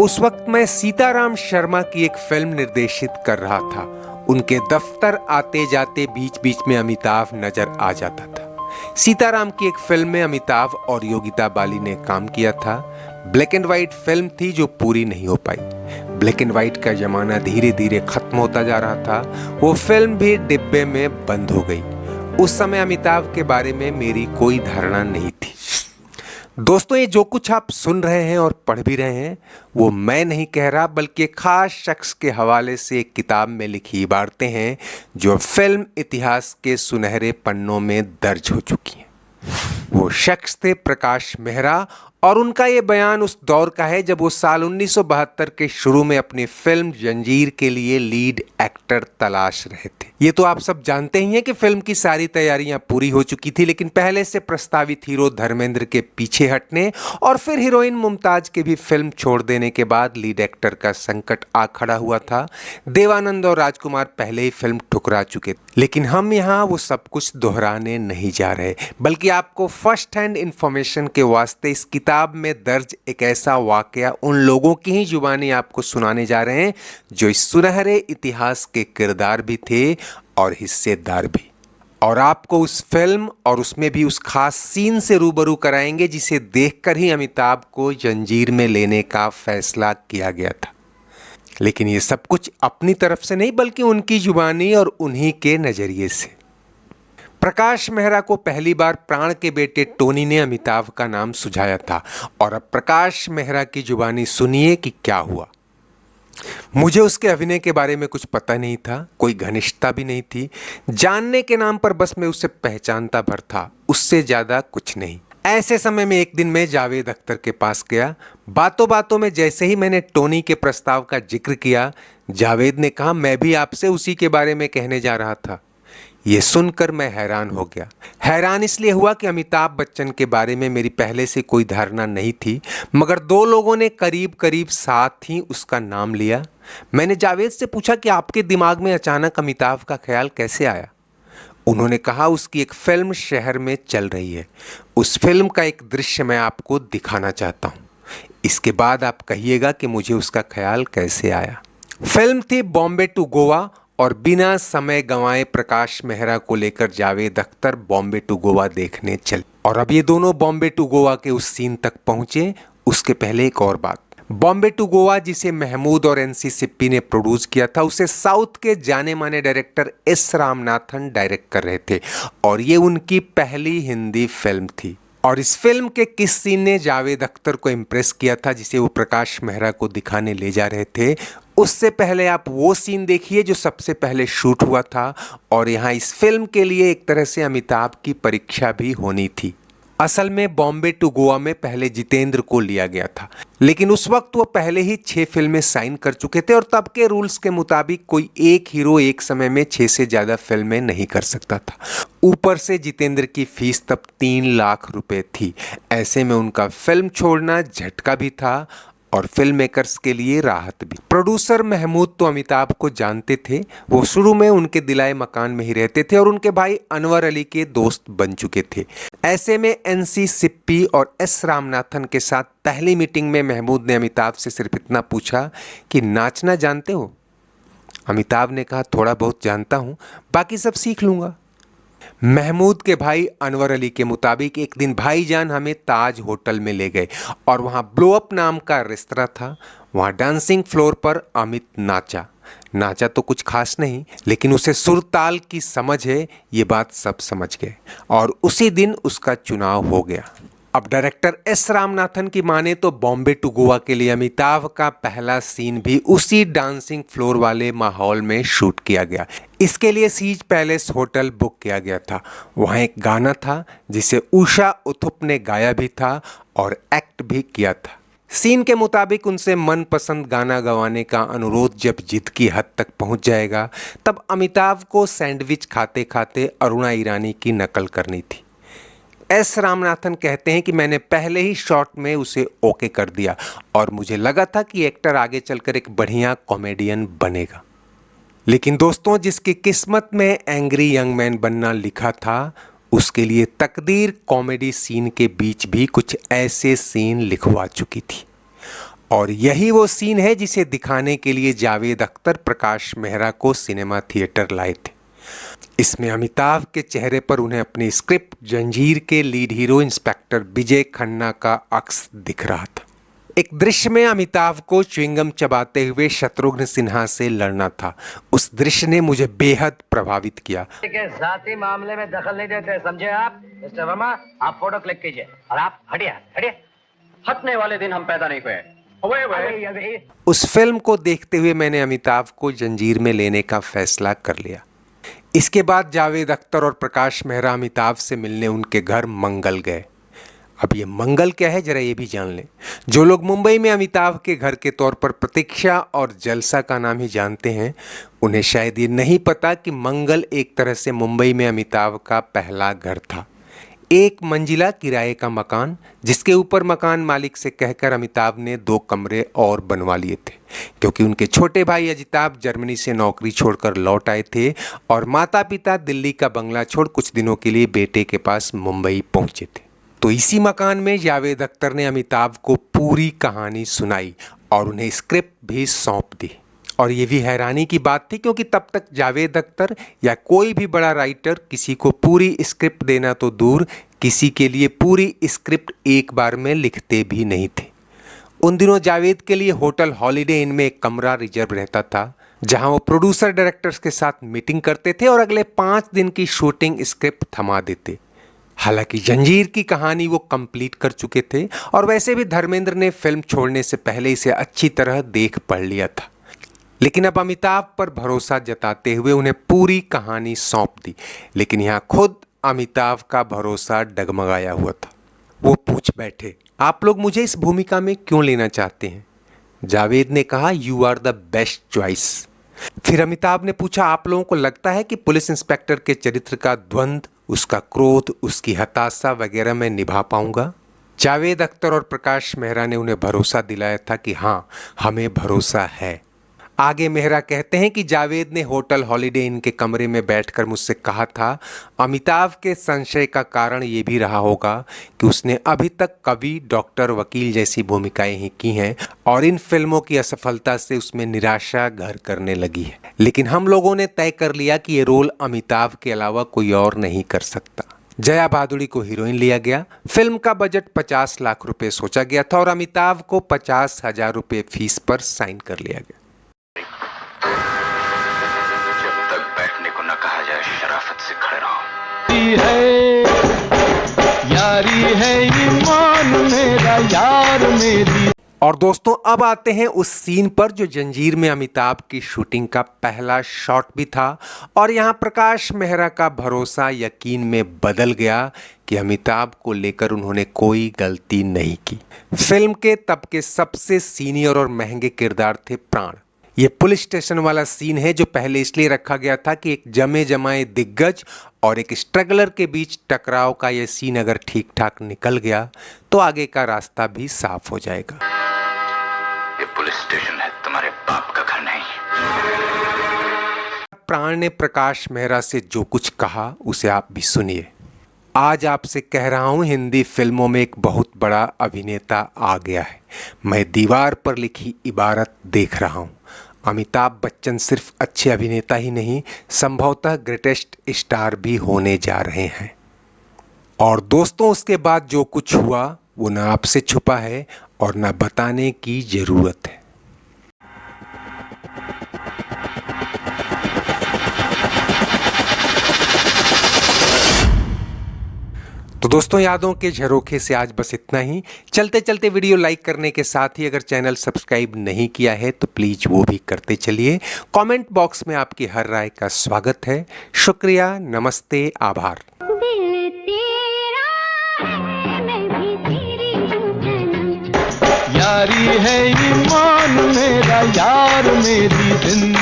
उस वक्त मैं सीताराम शर्मा की एक फिल्म निर्देशित कर रहा था। उनके दफ्तर आते जाते बीच बीच में अमिताभ नजर आ जाता था। सीताराम की एक फिल्म में अमिताभ और योगिता बाली ने काम किया था। ब्लैक एंड व्हाइट फिल्म थी जो पूरी नहीं हो पाई। ब्लैक एंड व्हाइट का जमाना धीरे धीरे खत्म होता जा रहा था। वो फिल्म भी डिब्बे में बंद हो गई। उस समय अमिताभ के बारे में मेरी कोई धारणा नहीं थी। दोस्तों, ये जो कुछ आप सुन रहे हैं और पढ़ भी रहे हैं वो मैं नहीं कह रहा, बल्कि एक खास शख्स के हवाले से एक किताब में लिखी इबारतें हैं जो फिल्म इतिहास के सुनहरे पन्नों में दर्ज हो चुकी हैं। वो शख्स थे प्रकाश मेहरा, और उनका ये बयान उस दौर का है जब वो साल 1972 के शुरू में अपनी फिल्म जंजीर के लिए लीड एक्टर तलाश रहे थे। ये तो आप सब जानते ही हैं कि फिल्म की सारी तैयारियां पूरी हो चुकी थी, लेकिन पहले से प्रस्तावित हीरो धर्मेंद्र के पीछे हटने और फिर हीरोइन मुमताज के भी फिल्म छोड़ देने के बाद लीड एक्टर का संकट आ खड़ा हुआ था। देवानंद और राजकुमार पहले ही फिल्म ठुकरा चुके थे, लेकिन हम यहाँ वो सब कुछ दोहराने नहीं जा रहे, बल्कि आपको फर्स्ट हैंड इंफॉर्मेशन के वास्ते इस किताब में दर्ज एक ऐसा वाकया उन लोगों की ही जुबानी आपको सुनाने जा रहे हैं जो इस सुनहरे इतिहास के किरदार भी थे और हिस्सेदार भी। और आपको उस फिल्म और उसमें भी उस खास सीन से रूबरू कराएंगे जिसे देखकर ही अमिताभ को जंजीर में लेने का फैसला किया गया था। लेकिन ये सब कुछ अपनी तरफ से नहीं, बल्कि उनकी जुबानी और उन्हीं के नजरिए से। प्रकाश मेहरा को पहली बार प्राण के बेटे टोनी ने अमिताभ का नाम सुझाया था, और अब प्रकाश मेहरा की जुबानी सुनिए कि क्या हुआ। मुझे उसके अभिनय के बारे में कुछ पता नहीं था, कोई घनिष्ठता भी नहीं थी। जानने के नाम पर बस मैं उसे पहचानता भर था, उससे ज्यादा कुछ नहीं। ऐसे समय में एक दिन मैं जावेद अख्तर के पास गया। बातों बातों में जैसे ही मैंने टोनी के प्रस्ताव का जिक्र किया, जावेद ने कहा, मैं भी आपसे उसी के बारे में कहने जा रहा था। ये सुनकर मैं हैरान हो गया। हैरान इसलिए हुआ कि अमिताभ बच्चन के बारे में मेरी पहले से कोई धारणा नहीं थी, मगर दो लोगों ने करीब करीब साथ ही उसका नाम लिया। मैंने जावेद से पूछा कि आपके दिमाग में अचानक अमिताभ का ख्याल कैसे आया। उन्होंने कहा, उसकी एक फिल्म शहर में चल रही है, उस फिल्म का एक दृश्य मैं आपको दिखाना चाहता हूँ, इसके बाद आप कहिएगा कि मुझे उसका ख्याल कैसे आया। फिल्म थी बॉम्बे टू गोवा, और बिना समय गंवाए प्रकाश मेहरा को लेकर जावेद अख्तर बॉम्बे टू गोवा देखने चले। और अब ये दोनों बॉम्बे टू गोवा के उस सीन तक पहुंचे, उसके पहले एक और बात। बॉम्बे टू गोवा जिसे महमूद और एनसी सिप्पी ने प्रोड्यूस किया था, उसे साउथ के जाने माने डायरेक्टर एस रामनाथन डायरेक्ट कर रहे थे, और ये उनकी पहली हिंदी फिल्म थी। और इस फिल्म के किस सीन ने जावेद अख्तर को इम्प्रेस किया था जिसे वो प्रकाश मेहरा को दिखाने ले जा रहे थे, उससे पहले आप वो सीन देखिए जो सबसे पहले शूट हुआ था। और यहाँ इस फिल्म के लिए एक तरह से अमिताभ की परीक्षा भी होनी थी। असल में बॉम्बे टू गोवा में पहले जितेंद्र को लिया गया था, लेकिन उस वक्त वो पहले ही 6 फिल्में साइन कर चुके थे, और तब के रूल्स के मुताबिक कोई एक हीरो एक समय में 6 से ज्यादा फिल्में नहीं कर सकता था। ऊपर से जितेंद्र की फीस तब 3 लाख रुपए थी। ऐसे में उनका फिल्म छोड़ना झटका भी था और फिल्म मेकर्स के लिए राहत भी। प्रोड्यूसर महमूद तो अमिताभ को जानते थे, वो शुरू में उनके दिलाए मकान में ही रहते थे और उनके भाई अनवर अली के दोस्त बन चुके थे। ऐसे में एनसी सिप्पी और एस रामनाथन के साथ पहली मीटिंग में महमूद ने अमिताभ से सिर्फ इतना पूछा कि नाचना जानते हो? अमिताभ ने कहा, थोड़ा बहुत जानता हूँ, बाकी सब सीख लूंगा। महमूद के भाई अनवर अली के मुताबिक एक दिन भाईजान हमें ताज होटल में ले गए, और वहाँ ब्लो अप नाम का रेस्तरा था। वहाँ डांसिंग फ्लोर पर अमित नाचा तो कुछ खास नहीं, लेकिन उसे सुर ताल की समझ है, ये बात सब समझ गए, और उसी दिन उसका चुनाव हो गया। अब डायरेक्टर एस रामनाथन की माने तो बॉम्बे टू गोवा के लिए अमिताभ का पहला सीन भी उसी डांसिंग फ्लोर वाले माहौल में शूट किया गया। इसके लिए सीज पैलेस होटल बुक किया गया था। वहाँ एक गाना था जिसे उषा उत्थुप ने गाया भी था और एक्ट भी किया था। सीन के मुताबिक उनसे मनपसंद गाना गवाने का अनुरोध जब जिद की हद तक पहुंच जाएगा, तब अमिताभ को सैंडविच खाते खाते अरुणा ईरानी की नकल करनी थी। एस रामनाथन कहते हैं कि मैंने पहले ही शॉट में उसे ओके कर दिया, और मुझे लगा था कि एक्टर आगे चलकर एक बढ़िया कॉमेडियन बनेगा। लेकिन दोस्तों, जिसकी किस्मत में एंग्री यंग मैन बनना लिखा था, उसके लिए तकदीर कॉमेडी सीन के बीच भी कुछ ऐसे सीन लिखवा चुकी थी। और यही वो सीन है जिसे दिखाने के लिए जावेद अख्तर प्रकाश मेहरा को सिनेमा थिएटर लाए थे। इसमें अमिताभ के चेहरे पर उन्हें अपनी स्क्रिप्ट जंजीर के लीड हीरो इंस्पेक्टर विजय खन्ना का अक्स दिख रहा था। एक दृश्य में अमिताभ को च्युइंगम चबाते हुए शत्रुघ्न सिन्हा से लड़ना था। उस दृश्य ने मुझे बेहद प्रभावित किया। जाति मामले में दखल नहीं देते, समझे आप? मिस्टर वर्मा, आप फोटो क्लिक कीजिए और आप हटिए हटिए। हटने वाले दिन हम पैदा नहीं हुए। उस फिल्म को देखते हुए मैंने अमिताभ को जंजीर में लेने का फैसला कर लिया। इसके बाद जावेद अख्तर और प्रकाश मेहरा अमिताभ से मिलने उनके घर मंगल गए। अब ये मंगल क्या है जरा ये भी जान लें। जो लोग मुंबई में अमिताभ के घर के तौर पर प्रतीक्षा और जलसा का नाम ही जानते हैं, उन्हें शायद ये नहीं पता कि मंगल एक तरह से मुंबई में अमिताभ का पहला घर था। एक मंजिला किराए का मकान, जिसके ऊपर मकान मालिक से कहकर अमिताभ ने 2 कमरे और बनवा लिए थे, क्योंकि उनके छोटे भाई अजिताभ जर्मनी से नौकरी छोड़कर लौट आए थे और माता पिता दिल्ली का बंगला छोड़ कुछ दिनों के लिए बेटे के पास मुंबई पहुंचे थे। तो इसी मकान में जावेद अख्तर ने अमिताभ को पूरी कहानी सुनाई और उन्हें स्क्रिप्ट भी सौंप दी। और ये भी हैरानी की बात थी, क्योंकि तब तक जावेद अख्तर या कोई भी बड़ा राइटर किसी को पूरी स्क्रिप्ट देना तो दूर, किसी के लिए पूरी स्क्रिप्ट एक बार में लिखते भी नहीं थे। उन दिनों जावेद के लिए होटल हॉलिडे इन में एक कमरा रिजर्व रहता था, जहां वो प्रोड्यूसर डायरेक्टर्स के साथ मीटिंग करते थे और अगले 5 दिन की शूटिंग स्क्रिप्ट थमा देते। हालांकि जंजीर की कहानी वो कंप्लीट कर चुके थे और वैसे भी धर्मेंद्र ने फिल्म छोड़ने से पहले इसे अच्छी तरह देख पढ़ लिया था, लेकिन अब अमिताभ पर भरोसा जताते हुए उन्हें पूरी कहानी सौंप दी। लेकिन यहाँ खुद अमिताभ का भरोसा डगमगाया हुआ था। वो पूछ बैठे, आप लोग मुझे इस भूमिका में क्यों लेना चाहते हैं? जावेद ने कहा, you are the best choice. फिर अमिताभ ने पूछा, आप लोगों को लगता है कि पुलिस इंस्पेक्टर के चरित्र का द्वंद्व, उसका क्रोध, उसकी हताशा वगैरह मैं निभा पाऊंगा? जावेद अख्तर और प्रकाश मेहरा ने उन्हें भरोसा दिलाया था कि हाँ, हमें भरोसा है। आगे मेहरा कहते हैं कि जावेद ने होटल हॉलिडे इन के कमरे में बैठकर मुझसे कहा था, अमिताभ के संशय का कारण ये भी रहा होगा कि उसने अभी तक कवि, डॉक्टर, वकील जैसी भूमिकाएं ही की हैं और इन फिल्मों की असफलता से उसमें निराशा घर करने लगी है। लेकिन हम लोगों ने तय कर लिया कि ये रोल अमिताभ के अलावा कोई और नहीं कर सकता। जया भादुड़ी को हीरोइन लिया गया। फिल्म का बजट 50 लाख रुपए सोचा गया था और अमिताभ को 50,000 रुपये फीस पर साइन कर लिया गया। जब तक बैठने को न कहा जाए शराफत से खड़े रहो। यारी है ईमान मेरा यार मेरी। और दोस्तों अब आते हैं उस सीन पर जो जंजीर में अमिताभ की शूटिंग का पहला शॉट भी था और यहाँ प्रकाश मेहरा का भरोसा यकीन में बदल गया कि अमिताभ को लेकर उन्होंने कोई गलती नहीं की। फिल्म के तब के सबसे सीनियर और महंगे किरदार थे प्राण। ये पुलिस स्टेशन वाला सीन है जो पहले इसलिए रखा गया था कि एक जमे जमाए दिग्गज और एक स्ट्रगलर के बीच टकराव का ये सीन अगर ठीक ठाक निकल गया तो आगे का रास्ता भी साफ हो जाएगा। ये पुलिस स्टेशन है, तुम्हारे बाप का घर नहीं। प्राण ने प्रकाश मेहरा से जो कुछ कहा उसे आप भी सुनिए। आज आपसे कह रहा हूँ, हिंदी फिल्मों में एक बहुत बड़ा अभिनेता आ गया है। मैं दीवार पर लिखी इबारत देख रहा हूँ। अमिताभ बच्चन सिर्फ अच्छे अभिनेता ही नहीं, संभवतः ग्रेटेस्ट स्टार भी होने जा रहे हैं। और दोस्तों उसके बाद जो कुछ हुआ वो ना आपसे छुपा है और ना बताने की ज़रूरत है। तो दोस्तों यादों के झरोखे से आज बस इतना ही। चलते चलते वीडियो लाइक करने के साथ ही अगर चैनल सब्सक्राइब नहीं किया है तो प्लीज़ वो भी करते चलिए। कमेंट बॉक्स में आपकी हर राय का स्वागत है। शुक्रिया, नमस्ते, आभार। दिल तेरा है, मैं भी तेरी हूँ सनम। यारी है ईमान मेरा यार मेरी जिंदगी।